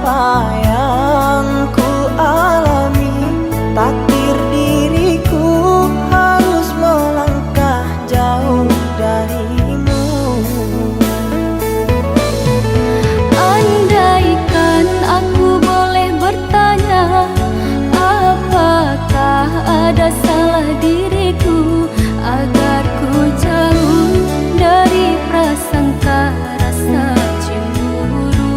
apa yang ku alami, takdir diriku harus melangkah jauh darimu. Andaikan aku boleh bertanya, apakah ada salah diriku agar ku jauh dari prasangka rasa cemburu.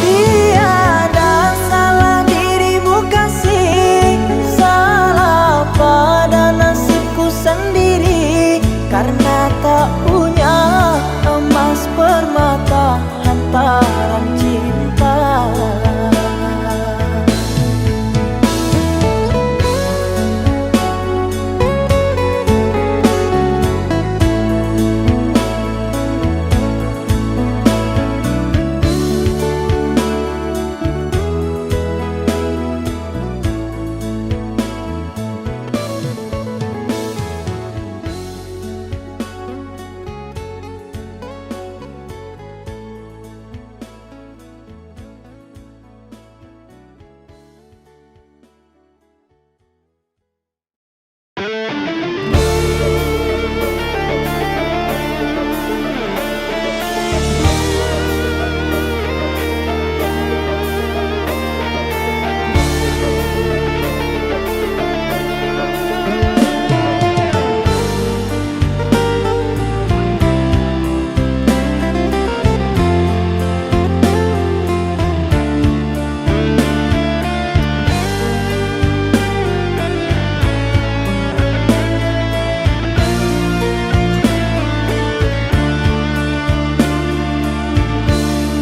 Tiada salah dirimu kasih, salah pada nasibku sendiri, karena tak punya emas permata lantaran cinta.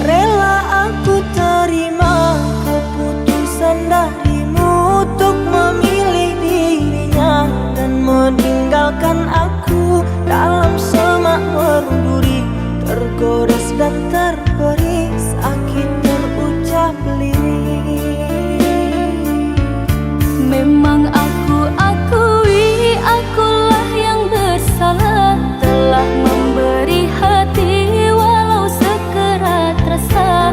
Rela aku terima keputusan darimu untuk memilih dirinya dan meninggalkan aku dalam semak berduri, tergores dan terberi sakit terucap lirik. Memang aku akui akulah yang bersalah, telah memberi hati walau sekerat rasa.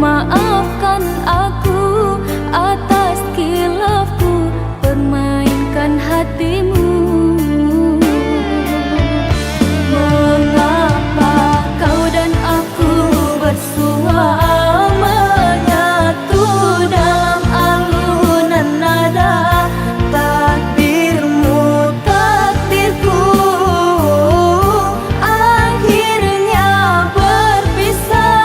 Maafkan aku atas khilafku permainkan hatimu. Mengapa kau dan aku bersua menyatu dalam alunan nada, takdirmu takdirku akhirnya berpisah.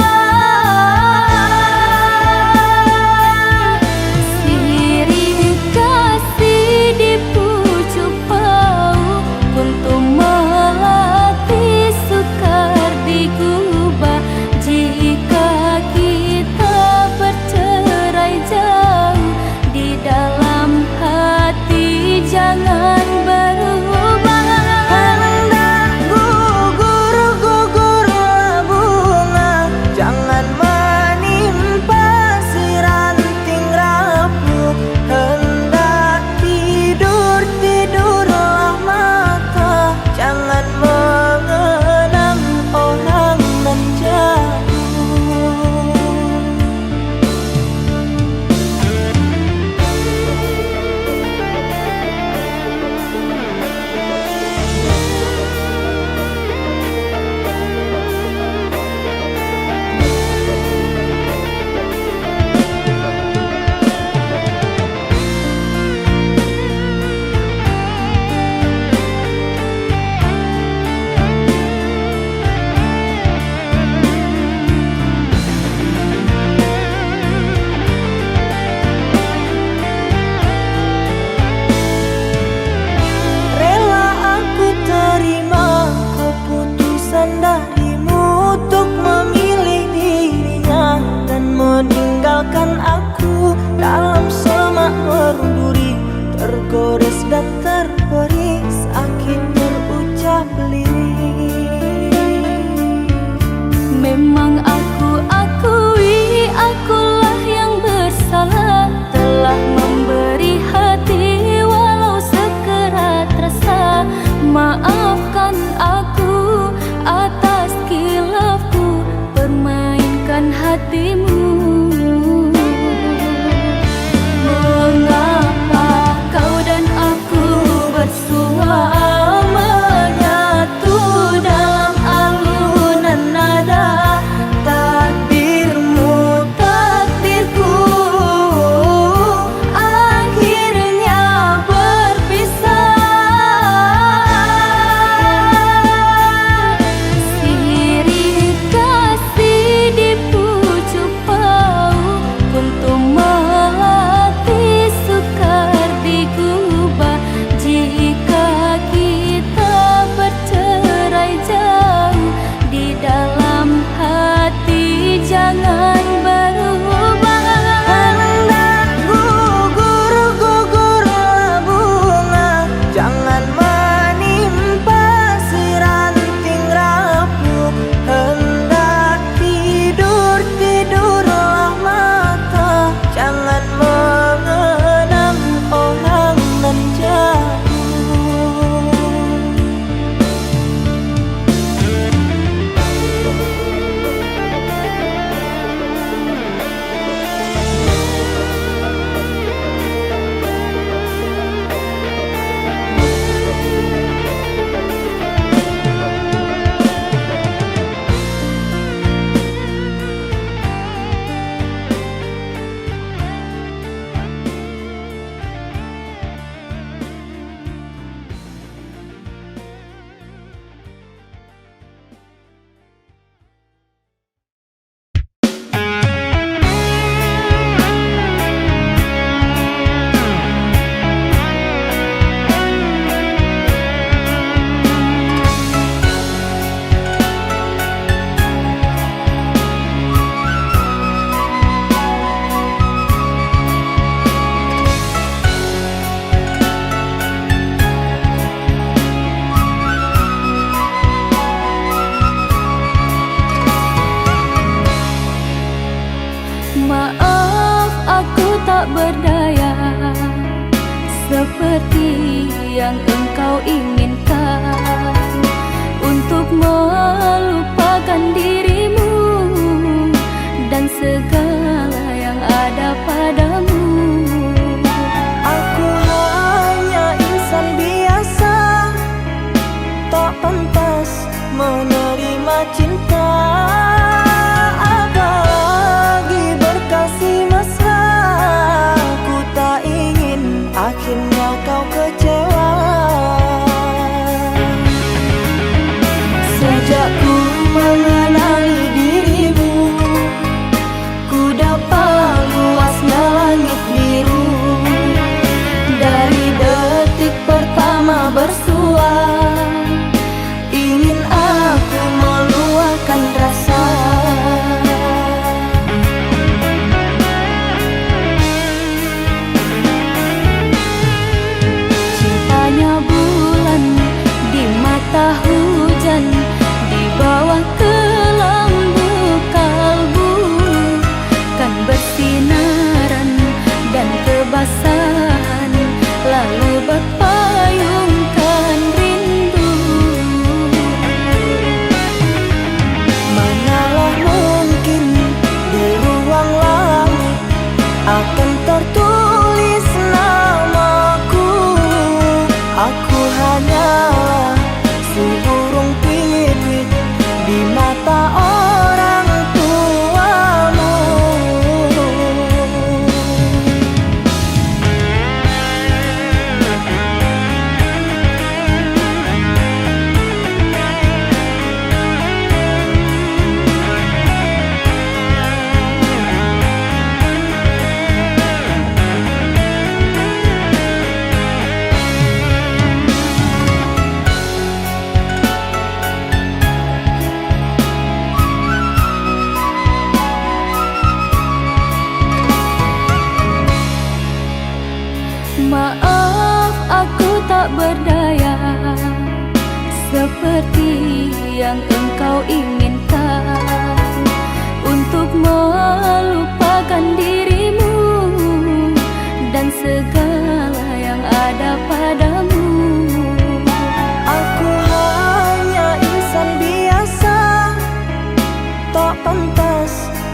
dan hatimu. Mengapa kau dan aku bersua menyatu dalam alunan nada? Takdirmu, takdirku, akhirnya berpisah. Sirih kasih di pucuk bau, untuk melati sukar digubah. Jika kita bercerai jauh, di dalam hati jangan berubah. Hendak gugur-gugurlah bunga, jangan menimpa si ranting rapuh. Hendak tidur-tidurlah mata, jangan mengenang orang nan jauh. Maaf, aku tak berdaya seperti yang engkau inginkan, untuk melupakan dirimu dan segala yang ada padamu. Aku hanya insan biasa, tak pantas menerima cinta. Apalagi berkasih mesra, ku tak ingin akhirnya kau kecewa. Sejak ku mengenali dirimu, ku dapat luasnya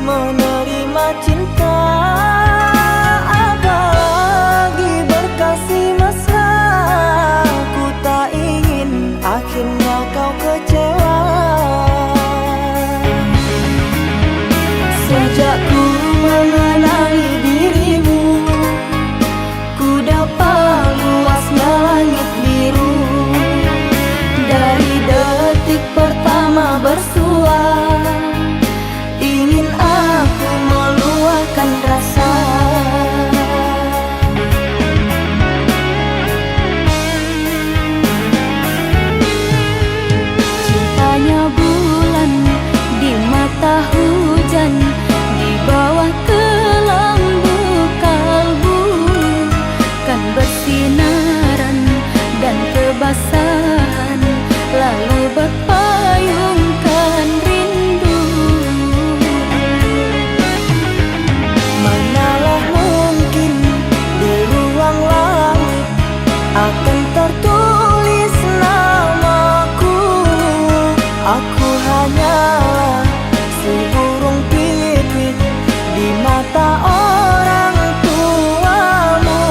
menerima cinta. Apalagi berkasih mesra, ku tak ingin akhirnya kau kecewa. Sejak ku mengenali dirimu, ku dapat luasnya langit biru. Dari detik pertama bersua, ingin aku meluahkan rasa. Cintanya bulan di mata hujan, di bawah kelambu kalbu, kan bersinaran dan kebasahan, lalu berpayungkan rindu. Manalah mungkin di ruang langit akan tertulis namaku. Aku hanyalah si burung pipit di mata orang tuamu.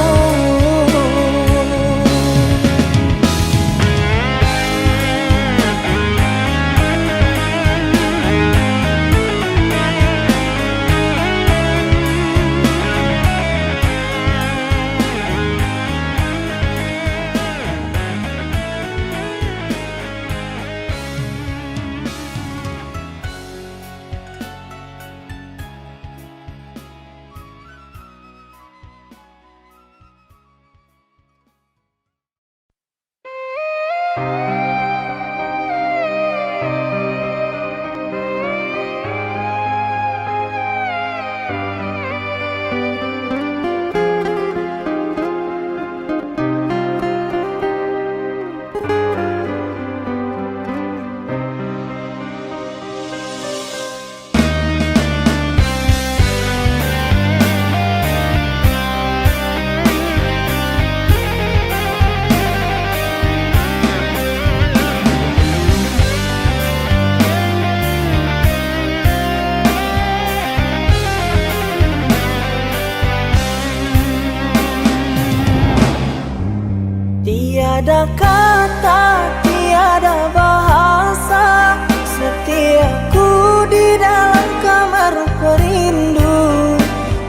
Tiada kata, tiada bahasa, setiaku di dalam kamar perindu.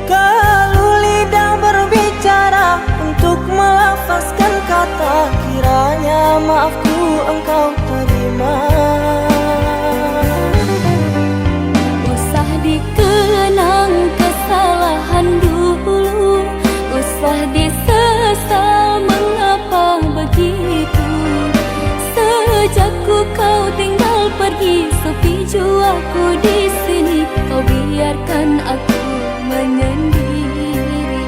Kalau lidah berbicara untuk melafazkan kata, kiranya maafku engkau terima. Usah dikenang kesalahan dulu, usah disesal mengapa begitu. Sejak kau tinggal pergi, sepi jiwaku di sini. Kau biarkan aku menyendiri.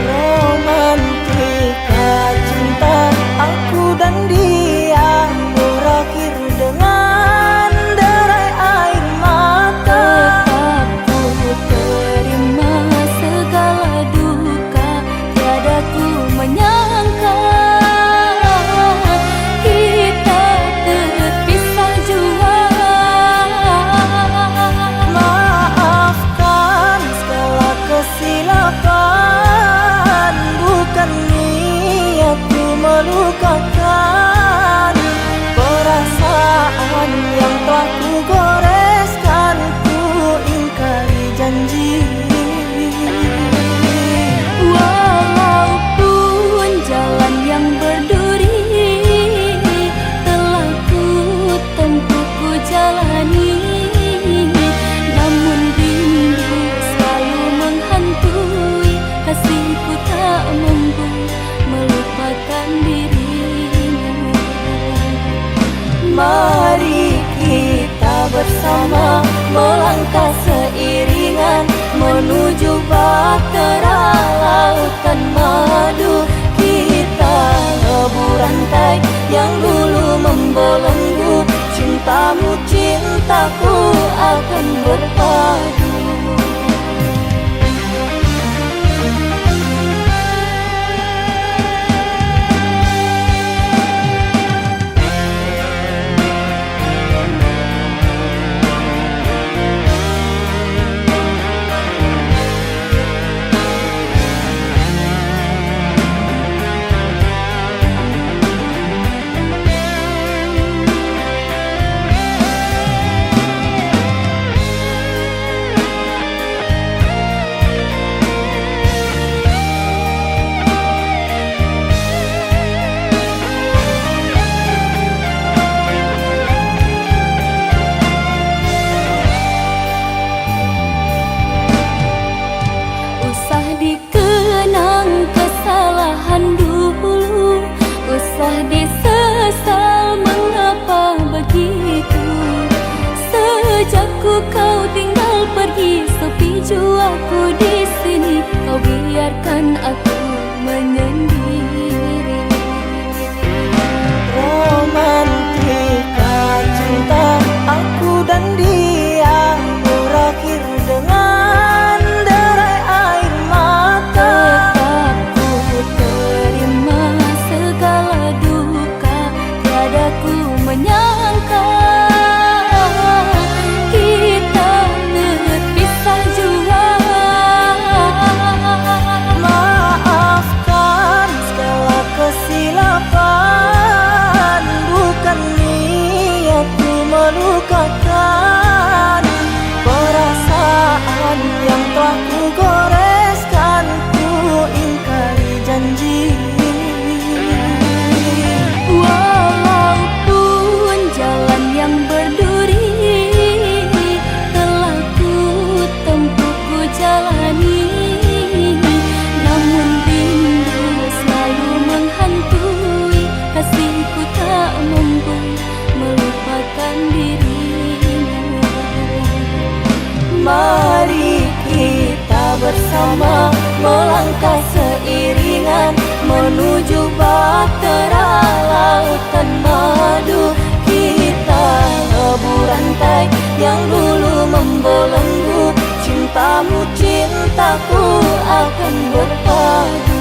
Romantika cinta aku dan dia berakhir dengan derai air mata. Tetap ku terima segala duka, tiada ku menyangka kita terpisah jua. Maafkan segala kesilapan, bukan niatku melukakan. Perasaan yang telah ku goreskan, ku ingkari janji. Walaupun jalan yang berduri telah ku tempuh, ku jalani, namun rindu selalu menghantui. Kasihku tak mampu melupakan dirimu. Mari kita bersama melangkah seiringan menuju bahtera lautan madu. Kita lebur rantai yang dulu membelenggu, cintamu cintaku akan berpadu. kau tinggal pergi, sepi jua aku di sini. Kau biarkan aku menyendiri. Romantika cinta aku dan dia berakhir dengan derai air mata. Tetap ku terima segala duka, tiada ku menyangka kita terpisah jua. Maafkan segala kesilapan, bukan niatku melukakan. Perasaan yang telah ku goreskan, ku ingkari janji. Walaupun jalan yang berduri telah ku tempuh, ku jalani, namun rindu selalu menghantui. Kasihku tak mampu melupakan dirimu. Mari kita bersama melangkah seiringan menuju bahtera lautan madu. Kita lebur rantai yang dulu membelenggu, cintamu cintaku akan berpadu.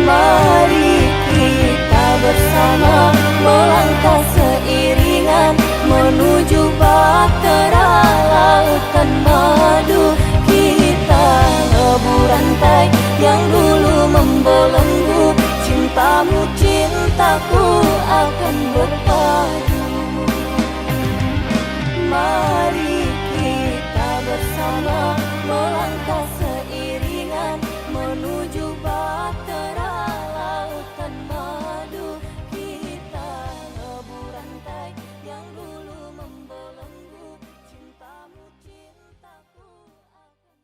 Mari kita bersama melangkah seiringan menuju bahtera lautan madu. Kita lebur rantai yang dulu membelenggu, cintamu cintaku akan berpadu. Mari kita bersama melangkah seiringan menuju bahtera lautan madu. Kita lebur rantai yang dulu membelenggu, cintamu cintaku akan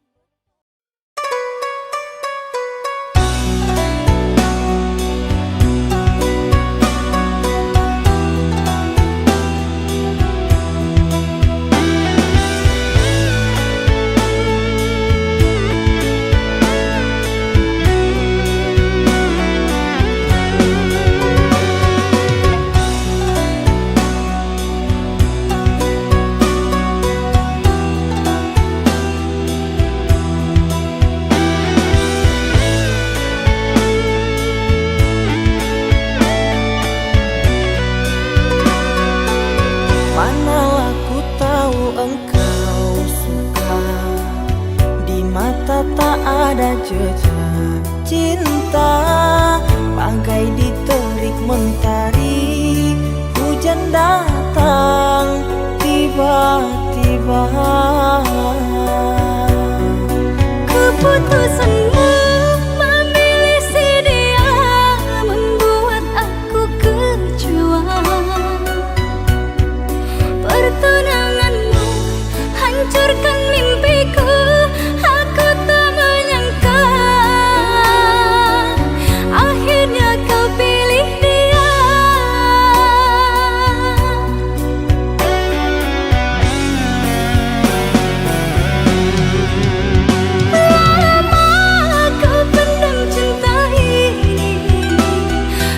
Manalah ku tahu engkau suka, di mata tak ada jejak cinta. Bagai diterik mentari, hujan datang tiba-tiba. Keputusanmu memilih si dia membuat aku kecewa. Pertunanganmu hancurkan mimpiku, aku tak menyangka akhirnya kau pilih dia. Lama kau pendam cinta ini,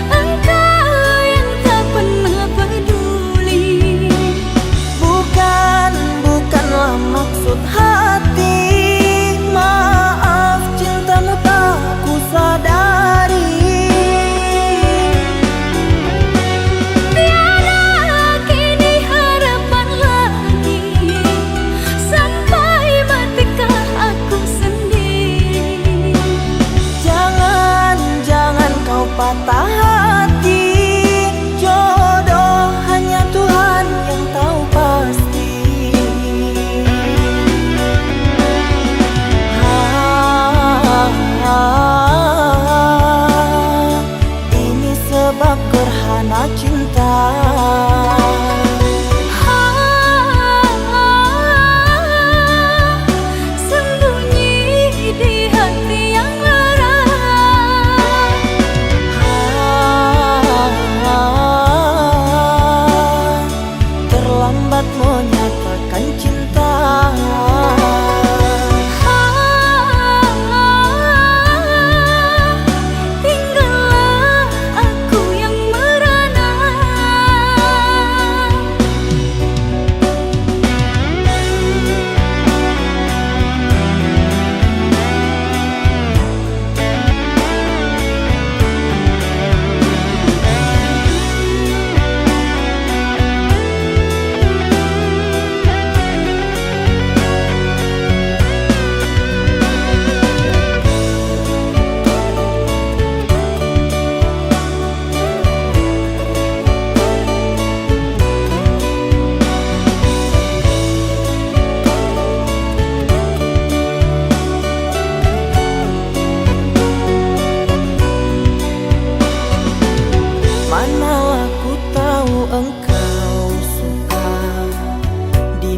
engkau yang tak pernah peduli. Bukanlah maksud hati, maaf cintamu tak ku sadari. Tiada kini harapan lagi, sampai matikah aku sendiri. Jangan kau patah hati, jodoh hanya Tuhan yang tahu pasti. Ini sebab gerhana cinta. Sembunyi di hati yang lara.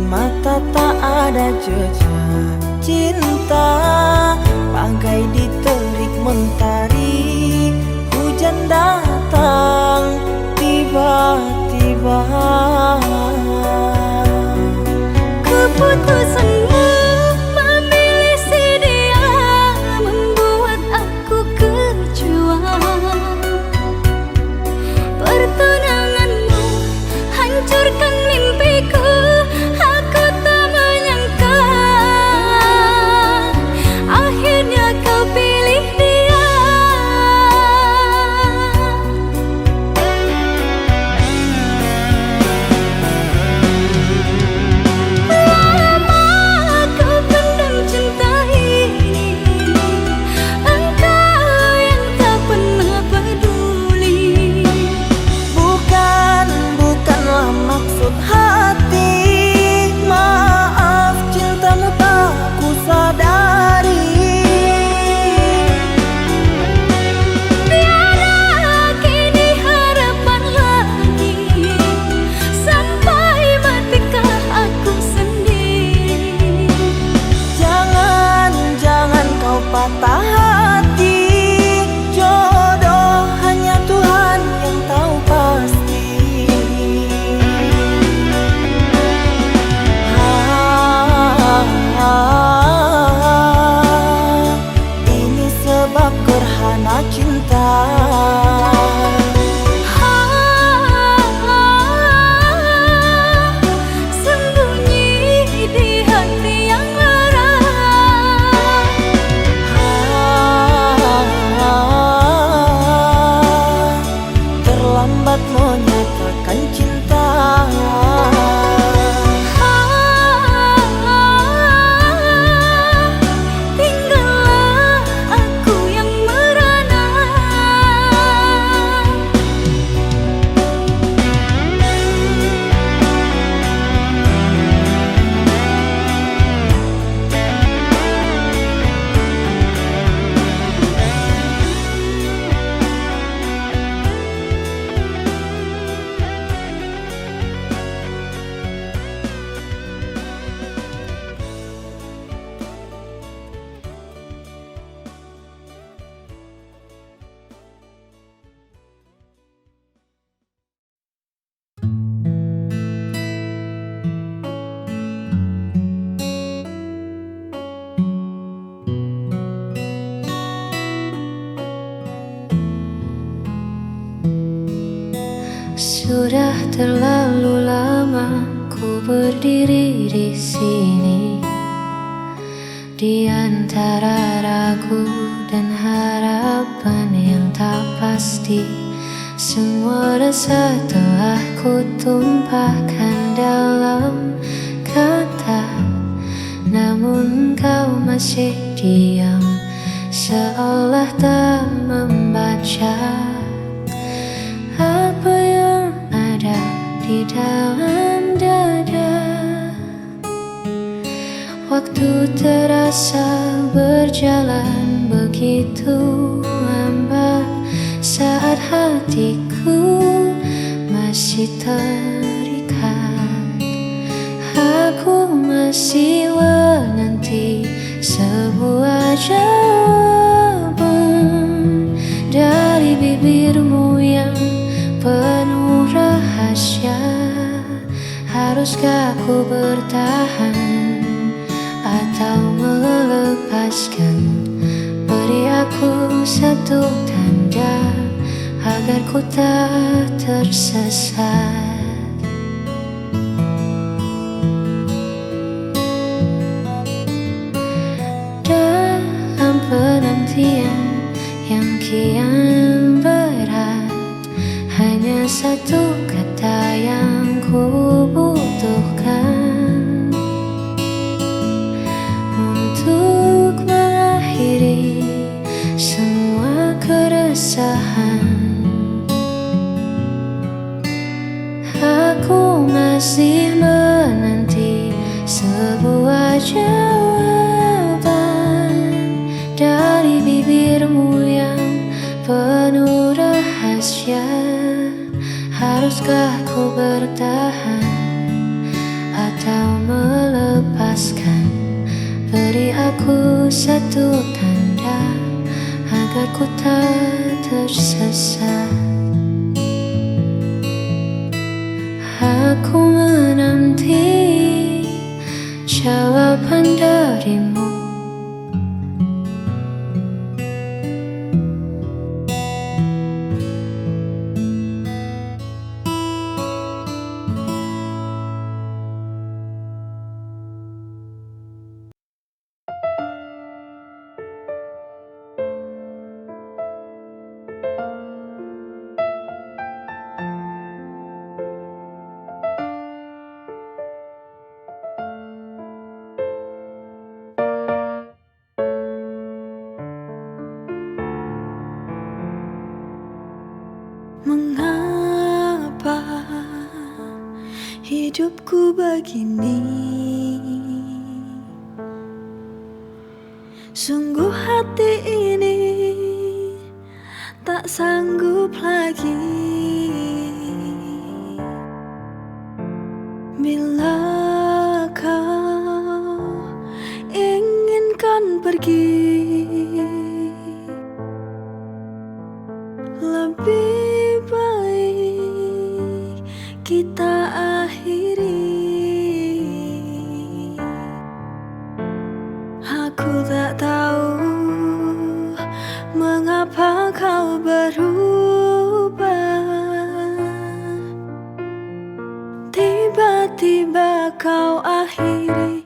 mata tak ada jejak cinta, bagai diterik mentari. Hujan datang tiba-tiba. Keputusanmu memilih si dia membuat aku kecewa. Pertunanganmu hancurkan mimpiku. Aku tak menyangka akhirnya kau pilih dia. Lama kau pendam cinta ini, engkau yang tak pernah peduli. Bukanlah maksud hati, maaf cintamu tak ku sadari. Tiada kini harapan lagi, sampai matikah aku sendiri. Jangan kau patah hati, jodoh hanya Tuhan yang tahu pasti. Ini sebab gerhana cinta. Sembunyi di hati yang lara. Terlambat menyatakan cinta. Tinggallah aku yang merana. Sudah terlalu lama ku berdiri di sini, di antara ragu dan harapan yang tak pasti. Semua rasa telah ku tumpahkan dalam kata, namun kau masih diam, seolah tak membaca apa yang ada di dalam dada. Waktu terasa berjalan begitu lambat, saat hatiku masih terikat. Aku masih menanti sebuah jawaban dari bibirmu yang penuh rahasia. Haruskah ku bertahan atau melepaskan? Beri aku satu tanda agar ku tak tersesat. Dalam penantian yang kian berat, hanya satu kata yang ku butuhkan untuk mengakhiri semua keresahan. Aku masih menanti sebuah jawaban dari bibirmu yang penuh rahasia. Haruskah ku bertahan atau aku satu tanda agar ku tak tersesat. Aku menanti jawaban darimu. Mengapa hidupku begini? Sungguh hati ini tak sanggup lagi. Bila kau inginkan pergi, lebih baik kita akhiri. Aku tak tahu mengapa kau berubah. Tiba-tiba kau akhiri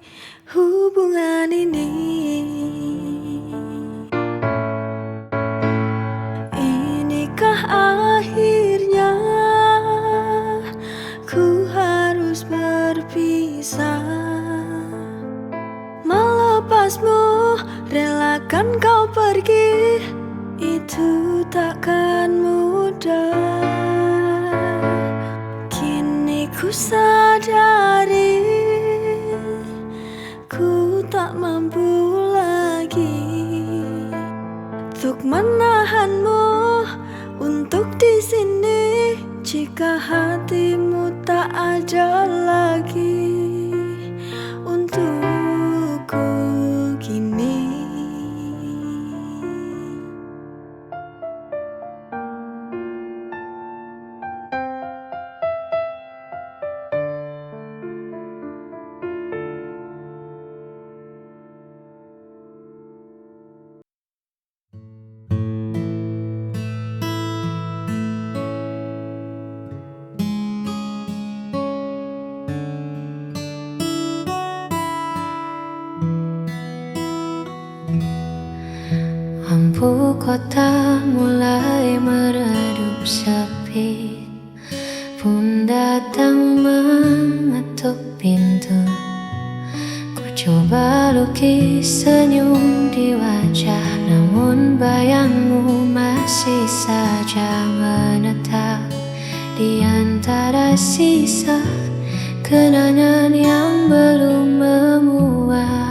hubungan ini. Inikah akhirnya ku harus berpisah? Melepasmu, relakan kau pergi, itu takkan mudah. Kini ku sadari ku tak mampu lagi untuk menahanmu untuk di sini. Jika hatimu tak ada lagi untukku kini. Lampu kota mulai meredup sepi, pun datang mengetuk pintu. Ku coba lukis senyum di wajah, namun bayangmu masih saja menetap di antara sisa kenangan yang belum memuat.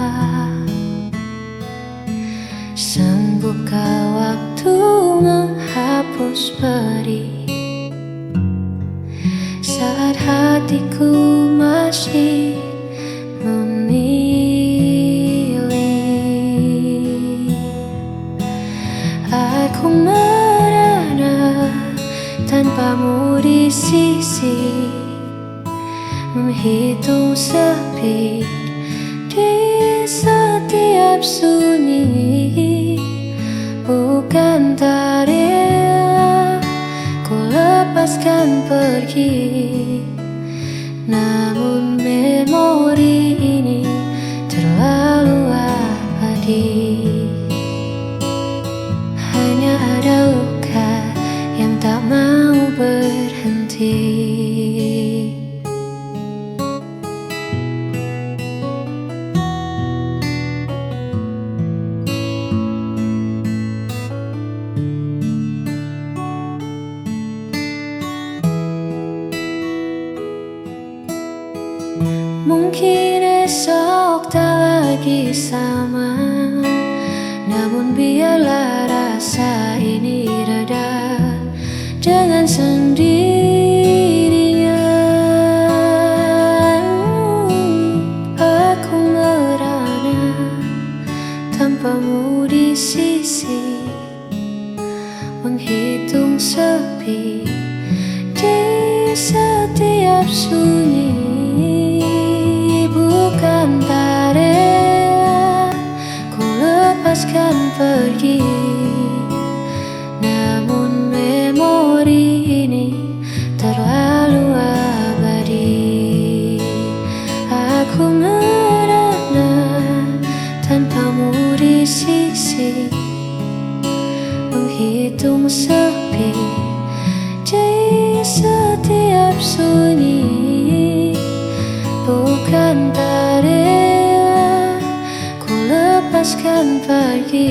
Buka waktu menghapus perih saat hatiku masih memilih. Aku merana tanpamu di sisi, menghitung sepi di setiap sunyi. Bukan tak rela ku lepaskan pergi, namun memori ini terlalu abadi. Hanya ada luka yang tak mau berhenti. Mungkin esok tak lagi sama, namun biarlah rasa ini reda dengan sendirinya. Aku merana sepi di setiap sunyi. Bukan tarea ku lepaskan pergi, namun memori ini terlalu abadi. Aku merana tanpamu di sisi, menghitung sepi di setiap sunyi. Bukan tarea ku lepaskan pergi,